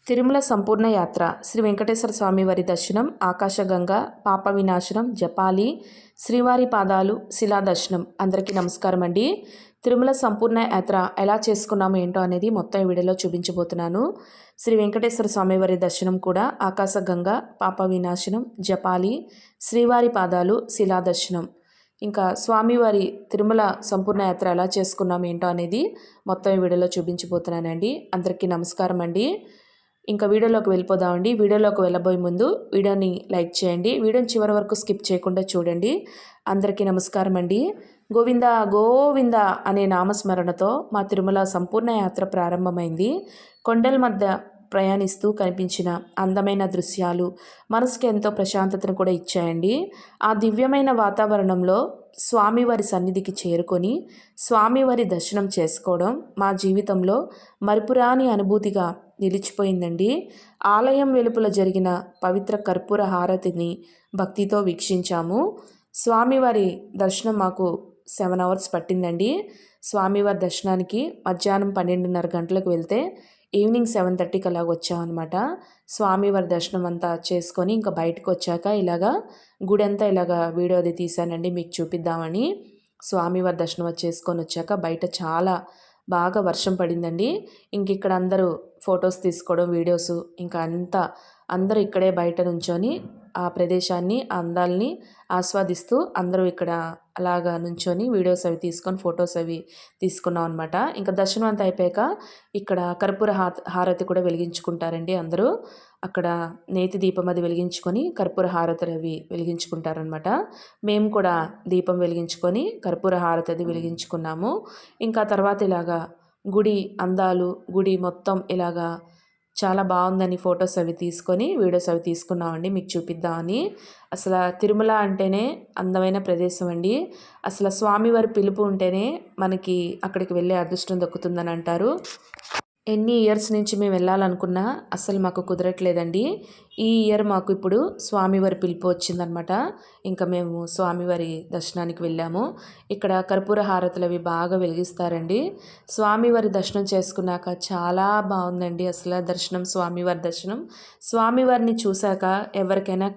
తిరుమల సంపూర్ణ యాత్ర శ్రీ వెంకటేశ్వర స్వామి వారి దర్శనం, ఆకాశగంగా, పాప వినాశనం, జపాలి, శ్రీవారి పాదాలు, శిలా దర్శనం. అందరికీ నమస్కారం అండి. తిరుమల సంపూర్ణ యాత్ర ఎలా చేసుకున్నాము ఏంటో అనేది మొత్తం ఈ వీడియోలో చూపించబోతున్నాను. శ్రీ వెంకటేశ్వర స్వామి వారి దర్శనం కూడా ఆకాశగంగా, పాప వినాశనం, జపాలి, శ్రీవారి పాదాలు, శిలా దర్శనం. ఇంకా స్వామివారి తిరుమల సంపూర్ణ యాత్ర ఎలా చేసుకున్నాము ఏంటో అనేది మొత్తం ఈ వీడియోలో చూపించబోతున్నానండి. అందరికీ నమస్కారం అండి. ఇంకా వీడియోలోకి వెళ్ళిపోదామండి. వీడియోలోకి వెళ్ళబోయే ముందు వీడియోని లైక్ చేయండి. వీడియోని చివరి వరకు స్కిప్ చేయకుండా చూడండి. అందరికీ నమస్కారం అండి. గోవింద గోవింద అనే నామస్మరణతో మా తిరుమల సంపూర్ణ యాత్ర ప్రారంభమైంది. కొండల మధ్య ప్రయాణిస్తూ కనిపించిన అందమైన దృశ్యాలు మనసుకి ఎంతో ప్రశాంతతను కూడా ఇచ్చాయండి. ఆ దివ్యమైన వాతావరణంలో స్వామివారి సన్నిధికి చేరుకొని స్వామివారి దర్శనం చేసుకోవడం మా జీవితంలో మరుపురాని అనుభూతిగా నిలిచిపోయిందండి. ఆలయం వెలుపల జరిగిన పవిత్ర కర్పూర హారతిని భక్తితో వీక్షించాము. స్వామివారి దర్శనం మాకు 7 అవర్స్ పట్టిందండి. స్వామివారి దర్శనానికి మధ్యాహ్నం 12:30 గంటలకు వెళ్తే ఈవినింగ్ 7:30కి అలాగ వచ్చామన్నమాట. స్వామివారి దర్శనం అంతా చేసుకొని ఇంకా బయటకు వచ్చాక ఇలాగా గుడి అంతా ఇలాగా వీడియో అది తీశానండి మీకు చూపిద్దామని. స్వామివారి దర్శనం చేసుకొని వచ్చాక బయట చాలా బాగా వర్షం పడిందండి. ఇంక ఇక్కడ అందరూ ఫొటోస్ తీసుకోవడం, వీడియోస్ ఇంకా అందరూ ఇక్కడే బయట నుంచొని ఆ ప్రదేశాన్ని, ఆ అందాల్ని ఆస్వాదిస్తూ అందరూ ఇక్కడ అలాగా నుంచొని వీడియోస్ అవి తీసుకొని ఫొటోస్ అవి తీసుకున్నాం అనమాట. ఇంకా దర్శనం అంతా అయిపోయాక ఇక్కడ కర్పూర హారతి కూడా వెలిగించుకుంటారండి అందరూ. అక్కడ నేతి దీపం అది వెలిగించుకొని కర్పూర హారతులు అవి వెలిగించుకుంటారనమాట. మేము కూడా దీపం వెలిగించుకొని కర్పూర హారతి అది వెలిగించుకున్నాము. ఇంకా తర్వాత ఇలాగా గుడి అందాలు, గుడి మొత్తం ఇలాగా చాలా బాగుందని ఫొటోస్ అవి తీసుకొని వీడియోస్ అవి తీసుకున్నామండి మీకు చూపిద్దామని. అసలు తిరుమల అంటేనే అందమైన ప్రదేశం అండి. అసలు స్వామివారి పిలుపు ఉంటేనే మనకి అక్కడికి వెళ్ళే అదృష్టం దక్కుతుందని అంటారు. ఎన్ని ఇయర్స్ నుంచి మేము వెళ్ళాలనుకున్నా అస్సలు మాకు కుదరట్లేదండి. ఈ ఇయర్ మాకు ఇప్పుడు స్వామివారి పిలుపు వచ్చిందనమాట. ఇంకా మేము స్వామివారి దర్శనానికి వెళ్ళాము. ఇక్కడ కర్పూర హారతులు అవి బాగా వెలిగిస్తారండి. స్వామివారి దర్శనం చేసుకున్నాక చాలా బాగుందండి అసలు దర్శనం, స్వామివారి దర్శనం. స్వామివారిని చూశాక ఎవరికైనా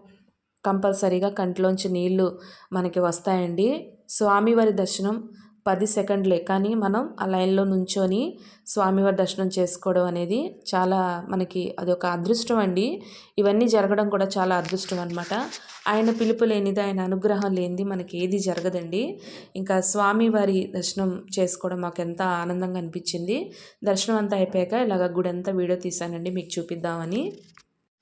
కంపల్సరీగా కంట్లోంచి నీళ్లు మనకి వస్తాయండి. స్వామివారి దర్శనం 10 సెకండ్లే, కానీ మనం ఆ లైన్లో నుంచొని స్వామివారి దర్శనం చేసుకోవడం అనేది చాలా మనకి అదొక అదృష్టం అండి. ఇవన్నీ జరగడం కూడా చాలా అదృష్టం అనమాట. ఆయన పిలుపు లేనిది, ఆయన అనుగ్రహం లేనిది మనకి ఏది జరగదండి. ఇంకా స్వామివారి దర్శనం చేసుకోవడం మాకు ఎంత ఆనందంగా అనిపించింది. దర్శనం అంతా అయిపోయాక ఇలాగ గుడి అంతా వీడియో తీశానండి మీకు చూపిద్దామని.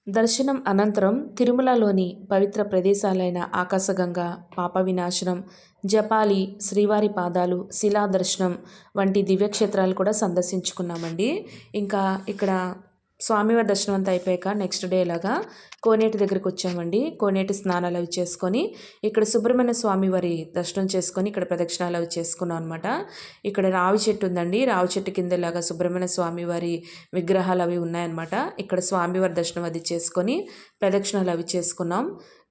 దర్శనం అనంతరం తిరుమలలోని పవిత్ర ప్రదేశాలైన ఆకాశగంగా, పాప వినాశనం, జపాలి, శ్రీవారి పాదాలు, శిలా దర్శనం వంటి దివ్యక్షేత్రాలు కూడా సందర్శించుకున్నామండి. ఇంకా ఇక్కడ స్వామివారి దర్శనం అంతా అయిపోయాక నెక్స్ట్ డే ఇలాగా కోనేటి దగ్గరికి వచ్చామండి. కోనేటి స్నానాలు అవి చేసుకొని ఇక్కడ సుబ్రహ్మణ్య స్వామి వారి దర్శనం చేసుకొని ఇక్కడ ప్రదక్షిణాలు అవి చేసుకున్నాం అనమాట. ఇక్కడ రావి చెట్టు ఉందండి. రావి చెట్టు కింద ఇలాగా సుబ్రహ్మణ్య స్వామి వారి విగ్రహాలు అవి ఉన్నాయన్నమాట. ఇక్కడ స్వామివారి దర్శనం అది చేసుకొని ప్రదక్షిణాలు అవి చేసుకున్నాం.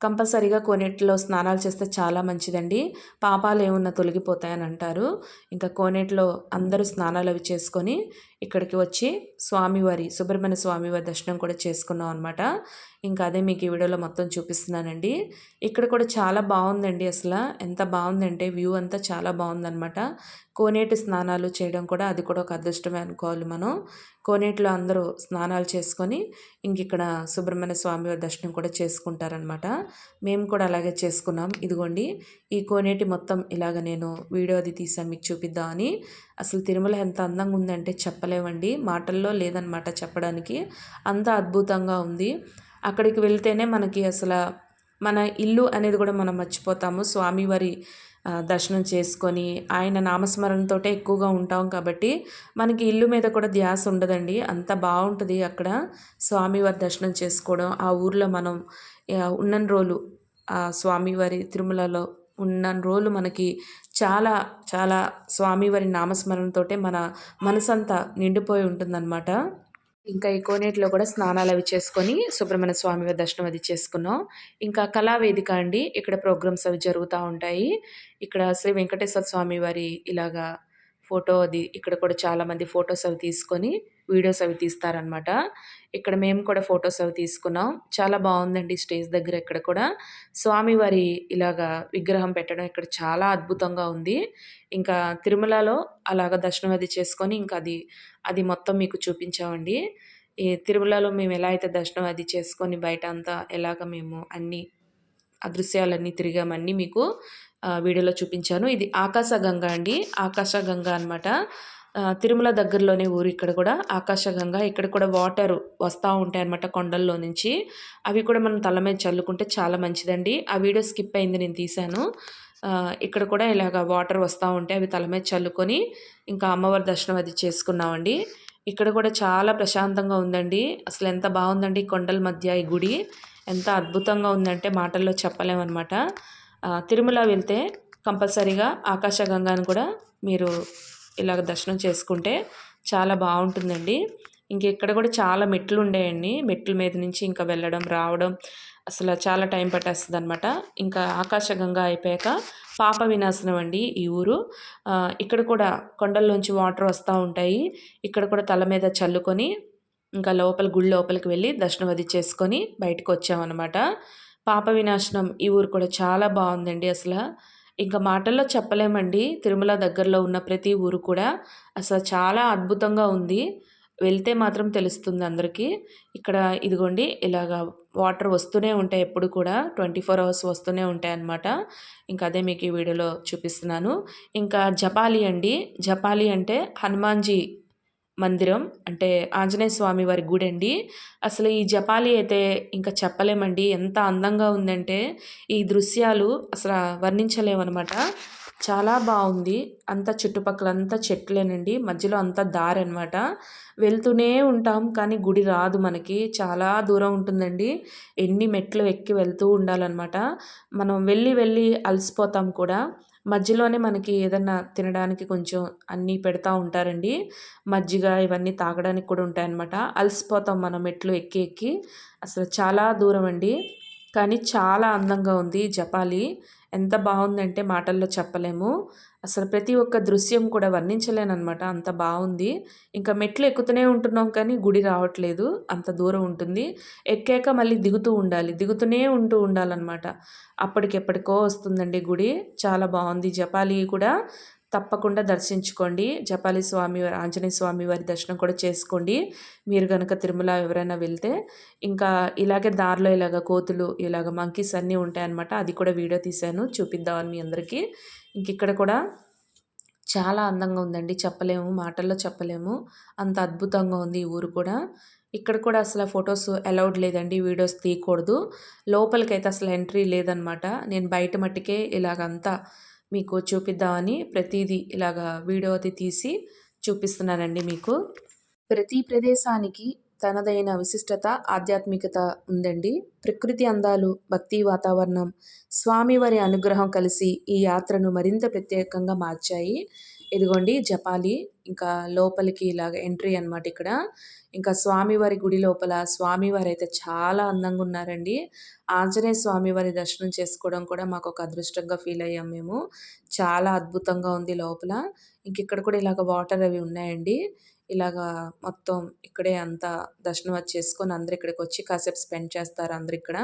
కంపల్సరీగా కోనేటిలో స్నానాలు చేస్తే చాలా మంచిదండి. పాపాలు ఏమన్నా తొలగిపోతాయని అంటారు. ఇంకా కోనేటిలో అందరూ స్నానాలు అవి చేసుకొని ఇక్కడికి వచ్చి స్వామివారి సుబ్రహ్మణ్య స్వామివారి దర్శనం కూడా చేసుకున్నాం అనమాట. ఇంకా అదే మీకు ఈ వీడియోలో మొత్తం చూపిస్తున్నానండి. ఇక్కడ కూడా చాలా బాగుందండి. అసలు ఎంత బాగుందంటే వ్యూ అంతా చాలా బాగుందనమాట. కోనేటి స్నానాలు చేయడం కూడా అది కూడా ఒక అదృష్టమే అనుకోవాలి మనం. కోనేటిలో అందరూ స్నానాలు చేసుకొని ఇంక ఇక్కడ సుబ్రహ్మణ్య స్వామి వారి దర్శనం కూడా చేసుకుంటారనమాట. మేము కూడా అలాగే చేసుకున్నాం. ఇదిగోండి ఈ కోనేటి మొత్తం ఇలాగ నేను వీడియో అది తీసాను మీకు చూపిద్దామని. అసలు తిరుమల ఎంత అందంగా ఉందంటే చెప్పలేమండి, మాటల్లో లేదనమాట చెప్పడానికి. అంత అద్భుతంగా ఉంది. అక్కడికి వెళ్తేనే మనకి అసలు మన ఇల్లు అనేది కూడా మనం మర్చిపోతాము. స్వామివారి దర్శనం చేసుకొని ఆయన నామస్మరణతోటే ఎక్కువగా ఉంటాం కాబట్టి మనకి ఇల్లు మీద కూడా ధ్యాస ఉండదండి. అంత బాగుంటుంది అక్కడ స్వామివారి దర్శనం చేసుకోవడం. ఆ ఊర్లో మనం ఉన్నన్ని రోజులు ఆ స్వామివారి తిరుమలలో ఉన్నన్ని రోజులు మనకి చాలా చాలా స్వామివారి నామస్మరణతోటే మన మనసంతా నిండిపోయి ఉంటుందన్నమాట. ఇంకా ఈ కోనేటిలో కూడా స్నానాలు అవి చేసుకొని సుబ్రహ్మణ్య స్వామి వారి దర్శనం అది చేసుకున్నాం. ఇంకా కళావేదిక అండి, ఇక్కడ ప్రోగ్రామ్స్ అవి జరుగుతూ ఉంటాయి. ఇక్కడ శ్రీ వెంకటేశ్వర స్వామి వారి ఇలాగా ఫోటో అది ఇక్కడ కూడా చాలామంది ఫోటోస్ అవి తీసుకొని వీడియోస్ అవి తీస్తారనమాట. ఇక్కడ మేము కూడా ఫోటోస్ అవి తీసుకున్నాం. చాలా బావుందండి స్టేజ్ దగ్గర ఇక్కడ కూడా. స్వామివారి ఇలాగా విగ్రహం పెట్టడం ఇక్కడ చాలా అద్భుతంగా ఉంది. ఇంకా తిరుమలలో అలాగ దర్శనం అది చేసుకొని ఇంకా అది మొత్తం మీకు చూపించామండి. ఈ తిరుమలలో మేము ఎలా అయితే దర్శనం అది చేసుకొని బయట అంతా ఎలాగ మేము అన్నీ ఆ దృశ్యాలన్నీ తిరిగామన్నీ మీకు వీడియోలో చూపించాను. ఇది ఆకాశగంగా అండి. ఆకాశగంగా అనమాట. తిరుమల దగ్గరలోనే ఊరు ఇక్కడ కూడా ఆకాశగంగా. ఇక్కడ కూడా వాటరు వస్తా ఉంటాయన్నమాట కొండల్లో నుంచి. అవి కూడా మనం తల మీద చల్లుకుంటే చాలా మంచిదండి. ఆ వీడియో స్కిప్ అయింది నేను తీశాను. ఇక్కడ కూడా ఇలాగ వాటర్ వస్తా ఉంటాయి. అవి తల మీద చల్లుకొని ఇంకా అమ్మవారి దర్శనం అది చేసుకున్నామండి. ఇక్కడ కూడా చాలా ప్రశాంతంగా ఉందండి. అసలు ఎంత బావుందండి ఈ కొండల మధ్య ఈ గుడి. ఎంత అద్భుతంగా ఉందంటే మాటల్లో చెప్పలేమనమాట. తిరుమల వెళ్తే కంపల్సరీగా ఆకాశగంగాను కూడా మీరు ఇలాగ దర్శనం చేసుకుంటే చాలా బావుంటుందండి. ఇక్కడ కూడా చాలా మెట్లు ఉండేయండి. మెట్ల మీద నుంచి ఇంకా వెళ్ళడం, రావడం అసలు చాలా టైం పట్టేస్తదనమాట. ఇంకా ఆకాశగంగా అయిపోయాక పాప వినాశనం అండి ఈ ఊరు. ఇక్కడ కూడా కొండల్లోంచి వాటర్ వస్తా ఉంటాయి. ఇక్కడ కూడా తల మీద చల్లుకొని ఇంకా గుడి లోపలికి వెళ్ళి దర్శనం అది చేసుకొని బయటకొచ్చామనమాట. పాప వినాశనం ఈ ఊరు కూడా చాలా బావుందండి అసల. ఇంకా మాటల్లో చెప్పలేమండి. తిరుమల దగ్గరలో ఉన్న ప్రతి ఊరు కూడా అసలు చాలా అద్భుతంగా ఉంది. వెళ్తే మాత్రం తెలుస్తుంది అందరికీ. ఇక్కడ ఇదిగోండి ఇలాగా వాటర్ వస్తూనే ఉంటాయి ఎప్పుడు కూడా 24 అవర్స్ వస్తూనే ఉంటాయన్నమాట. ఇంకా అదే మీకు ఈ వీడియోలో చూపిస్తున్నాను. ఇంకా జపాలి అండి. జపాలి అంటే హనుమాన్‌జీ మందిరం అంటే ఆంజనేయ స్వామి వారి గుడండి. అసలు ఈ జపాలి అయితే ఇంకా చెప్పలేమండి. ఎంత అందంగా ఉందంటే ఈ దృశ్యాలు అసల వర్ణించలేమనమాట. చాలా బావుంది. అంతా చుట్టుపక్కలంతా చెట్లేనండి. మధ్యలో అంతా దారనమాట. వెళ్తూనే ఉంటాం కానీ గుడి రాదు మనకి. చాలా దూరం ఉంటుందండి. ఎన్ని మెట్లు ఎక్కి వెళ్తూ ఉండాలనమాట. మనం వెళ్ళి అలసిపోతాం కూడా. మధ్యలోనే మనకి ఏదన్నా తినడానికి కొంచెం అన్నీ పెడతా ఉంటారండి. మజ్జిగ ఇవన్నీ తాగడానికి కూడా ఉంటాయన్నమాట. అలసిపోతాం మనం మెట్లు ఎక్కి. అసలు చాలా దూరం అండి. కానీ చాలా అందంగా ఉంది జపాలి. ఎంత బావుందంటే మాటల్లో చెప్పలేము. అసలు ప్రతి ఒక్క దృశ్యం కూడా వర్ణించలేననమాట. అంత బావుంది. ఇంకా మెట్లు ఎక్కుతూనే ఉంటున్నాం కానీ గుడి రావట్లేదు. అంత దూరం ఉంటుంది. ఎక్కాక మళ్ళీ దిగుతూ ఉండాలి. దిగుతూనే ఉండాలనమాట. అప్పటికెప్పటికో వస్తుందండి గుడి. చాలా బావుంది. జపాలి కూడా తప్పకుండా దర్శించుకోండి. జపాలి స్వామివారి ఆంజనేయ స్వామి వారి దర్శనం కూడా చేసుకోండి. మీరు గనక తిరుమల ఎవరైనా వెళ్తే. ఇంకా ఇలాగే దారిలో ఇలాగ కోతులు, ఇలాగ మంకీస్ అన్నీ ఉంటాయన్నమాట. అది కూడా వీడియో తీశాను చూపిద్దామని మీ అందరికీ. ఇక్కడ కూడా చాలా అందంగా ఉందండి. చెప్పలేము, మాటల్లో చెప్పలేము. అంత అద్భుతంగా ఉంది ఈ ఊరు కూడా. ఇక్కడ కూడా అసలు ఫొటోస్ అలౌడ్ లేదండి. వీడియోస్ తీయకూడదు. లోపలికైతే అసలు ఎంట్రీ లేదనమాట. నేను బయట మట్టికే ఇలాగంతా మీకు చూపిద్దామని ప్రతీదీ ఇలాగా వీడియో అది తీసి చూపిస్తున్నానండి మీకు. ప్రతి ప్రదేశానికి తనదైన విశిష్టత, ఆధ్యాత్మికత ఉందండి. ప్రకృతి అందాలు, భక్తి వాతావరణం, స్వామివారి అనుగ్రహం కలిసి ఈ యాత్రను మరింత ప్రత్యేకంగా మార్చాయి. ఇదిగోండి జపాలి. ఇంకా లోపలికి ఇలాగ ఎంట్రీ అనమాట ఇక్కడ. ఇంకా స్వామివారి గుడి లోపల స్వామివారు అయితే చాలా అందంగా ఉన్నారండి. ఆంజనేయ స్వామివారి దర్శనం చేసుకోవడం కూడా మాకు ఒక అదృష్టంగా ఫీల్ అయ్యాం మేము. చాలా అద్భుతంగా ఉంది లోపల. ఇక్కడ కూడా ఇలాగ వాటర్ అవి ఉన్నాయండి. ఇలాగా మొత్తం ఇక్కడే అంతా దర్శనం అది చేసుకొని అందరూ ఇక్కడికొచ్చి కాసేపు స్పెండ్ చేస్తారు అందరూ ఇక్కడ.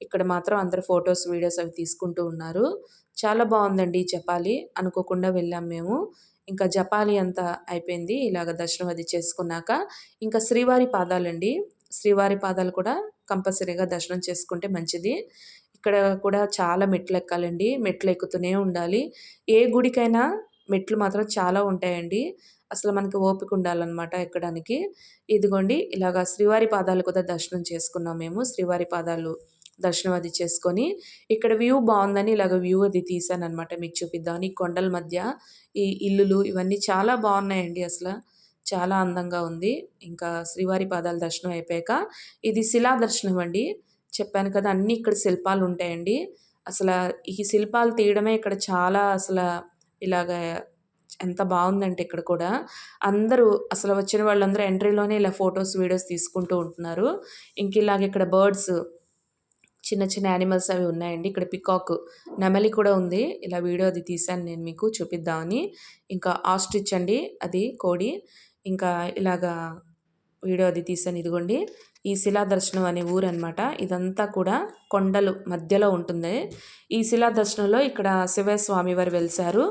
ఇక్కడ మాత్రం అందరూ ఫోటోస్, వీడియోస్ అవి తీసుకుంటూ ఉన్నారు. చాలా బావుందండి జపాలి. అనుకోకుండా వెళ్ళాం మేము. ఇంకా జపాలి అంతా అయిపోయింది. ఇలాగ దర్శనం అది చేసుకున్నాక ఇంకా శ్రీవారి పాదాలండి. శ్రీవారి పాదాలు కూడా కంపల్సరీగా దర్శనం చేసుకుంటే మంచిది. ఇక్కడ కూడా చాలా మెట్లెక్కాలండి. మెట్లెక్కుతూనే ఉండాలి. ఏ గుడికైనా మెట్లు మాత్రం చాలా ఉంటాయండి. అసలు మనకి ఓపిక ఉండాలనమాట ఎక్కడానికి. ఇదిగోండి ఇలాగ శ్రీవారి పాదాలు కూడా దర్శనం చేసుకున్నాం మేము. శ్రీవారి పాదాలు దర్శనం అది చేసుకొని, ఇక్కడ వ్యూ బావుందని ఇలాగ వ్యూ అది తీశాననమాట మీకు చూపిద్దామని. కొండల మధ్య ఈ ఇల్లులు ఇవన్నీ చాలా బావున్నాయండి అసల. చాలా అందంగా ఉంది. ఇంకా శ్రీవారి పాదాల దర్శనం అయిపోయాక ఇది శిలా దర్శనం అండి. చెప్పాను కదా! అన్నీ ఇక్కడ శిల్పాలుంటాయండి. అసల ఈ శిల్పాలు తీయడమే ఇక్కడ చాలా ఇలాగా ఎంత బావుందంటే ఇక్కడ కూడా. అందరూ అసలు వచ్చిన వాళ్ళందరూ ఎంట్రీలోనే ఇలా ఫోటోస్, వీడియోస్ తీసుకుంటూ ఉంటున్నారు. ఇలాగ ఇక్కడ బర్డ్స్ చిన్న చిన్న యానిమల్స్ అవి ఉన్నాయండి. ఇక్కడ పికాక్ నెమలి కూడా ఉంది. ఇలా వీడియో అది తీశాను నేను మీకు చూపిద్దామని. ఇంకా ఆస్ట్రిచ్ అండి అది కోడి. ఇంకా ఇలాగా వీడియో అది తీశాను. ఇదిగోండి ఈ శిలా దర్శనం అనే ఊరనమాట. ఇదంతా కూడా కొండలు మధ్యలో ఉంటుంది. ఈ శిలా దర్శనంలో ఇక్కడ శివయ్య స్వామివారు వెలిసారు.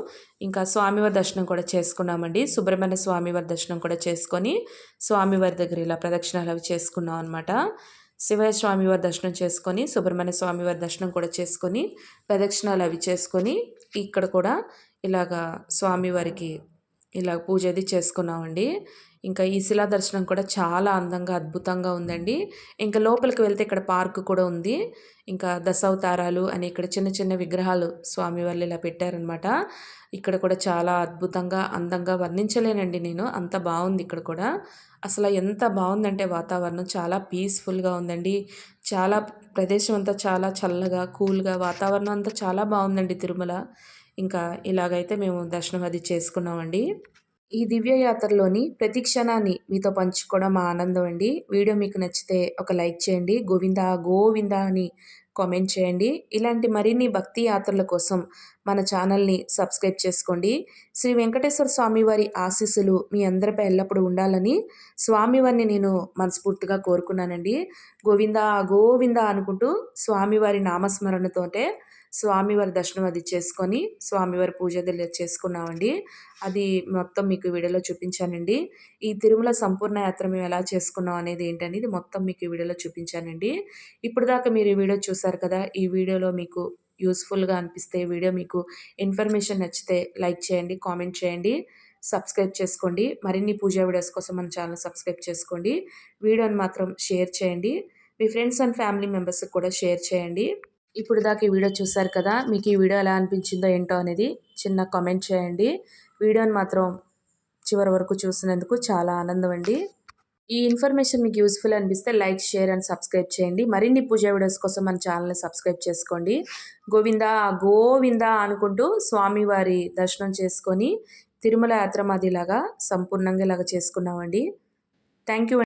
ఇంకా స్వామివారి దర్శనం కూడా చేసుకున్నామండి. సుబ్రహ్మణ్య స్వామివారి దర్శనం కూడా చేసుకొని స్వామివారి దగ్గర ఇలా ప్రదక్షిణాలు అవి చేసుకున్నాం అనమాట. శివయ్య స్వామివారి దర్శనం చేసుకొని సుబ్రహ్మణ్య స్వామివారి దర్శనం కూడా చేసుకొని ప్రదక్షిణాలు అవి చేసుకొని ఇక్కడ కూడా ఇలాగా స్వామివారికి ఇలా పూజ అది చేసుకున్నామండి. ఇంకా ఈ శిలా దర్శనం కూడా చాలా అందంగా అద్భుతంగా ఉందండి. ఇంకా లోపలికి వెళ్తే ఇక్కడ పార్క్ కూడా ఉంది. ఇంకా దశావతారాలు అని ఇక్కడ చిన్న చిన్న విగ్రహాలు స్వామివార్లు ఇలా పెట్టారనమాట. ఇక్కడ కూడా చాలా అద్భుతంగా అందంగా వర్ణించలేనండి నేను, అంత బాగుంది ఇక్కడ కూడా. అసలు ఎంత బాగుందంటే వాతావరణం చాలా పీస్ఫుల్గా ఉందండి. చాలా ప్రదేశం అంతా చాలా చల్లగా కూల్గా వాతావరణం అంతా చాలా బాగుందండి తిరుమల. ఇంకా ఇలాగైతే మేము దర్శనం అది చేసుకున్నామండి. ఈ దివ్య యాత్రలోని ప్రతి క్షణాన్ని మీతో పంచుకోవడం మా ఆనందం అండి. వీడియో మీకు నచ్చితే ఒక లైక్ చేయండి. గోవిందా గోవిందా అని కామెంట్ చేయండి. ఇలాంటి మరిన్ని భక్తి యాత్రల కోసం మన ఛానల్ని సబ్స్క్రైబ్ చేసుకోండి. శ్రీ వెంకటేశ్వర స్వామి వారి ఆశీస్సులు మీ అందరిపై ఎల్లప్పుడూ ఉండాలని స్వామివారిని నేను మనస్ఫూర్తిగా కోరుకున్నానండి. గోవిందా గోవిందా అనుకుంటూ స్వామివారి నామస్మరణతోటే స్వామివారి దర్శనం అది చేసుకొని స్వామివారి పూజ అది చేసుకున్నామండి. అది మొత్తం మీకు వీడియోలో చూపించానండి. ఈ తిరుమల సంపూర్ణ యాత్ర మేము ఎలా చేసుకున్నాం అనేది ఏంటనేది మొత్తం మీకు ఈ వీడియోలో చూపించానండి. ఇప్పుడు దాకా మీరు ఈ వీడియో చూసారు కదా. ఈ వీడియోలో మీకు యూస్ఫుల్గా అనిపిస్తే, వీడియో మీకు ఇన్ఫర్మేషన్ నచ్చితే లైక్ చేయండి, కామెంట్ చేయండి, సబ్స్క్రైబ్ చేసుకోండి. మరిన్ని పూజా వీడియోస్ కోసం మన ఛానల్ సబ్స్క్రైబ్ చేసుకోండి. వీడియోని మాత్రం షేర్ చేయండి. మీ ఫ్రెండ్స్ అండ్ ఫ్యామిలీ మెంబర్స్కి కూడా షేర్ చేయండి. ఇప్పుడు దాకా ఈ వీడియో చూసారు కదా. మీకు ఈ వీడియో ఎలా అనిపించిందో ఏంటో అనేది చిన్న కామెంట్ చేయండి. వీడియోని మాత్రం చివరి వరకు చూసినందుకు చాలా ఆనందం అండి. ఈ ఇన్ఫర్మేషన్ మీకు యూస్ఫుల్ అనిపిస్తే లైక్, షేర్ అండ్ సబ్స్క్రైబ్ చేయండి. మరిన్ని పూజా వీడియోస్ కోసం మన ఛానల్ని సబ్స్క్రైబ్ చేసుకోండి. గోవిందా గోవిందా అనుకుంటూ స్వామివారి దర్శనం చేసుకొని తిరుమల యాత్ర మాదిలాగా సంపూర్ణంగా ఇలాగ చేసుకున్నామండి. Thank you.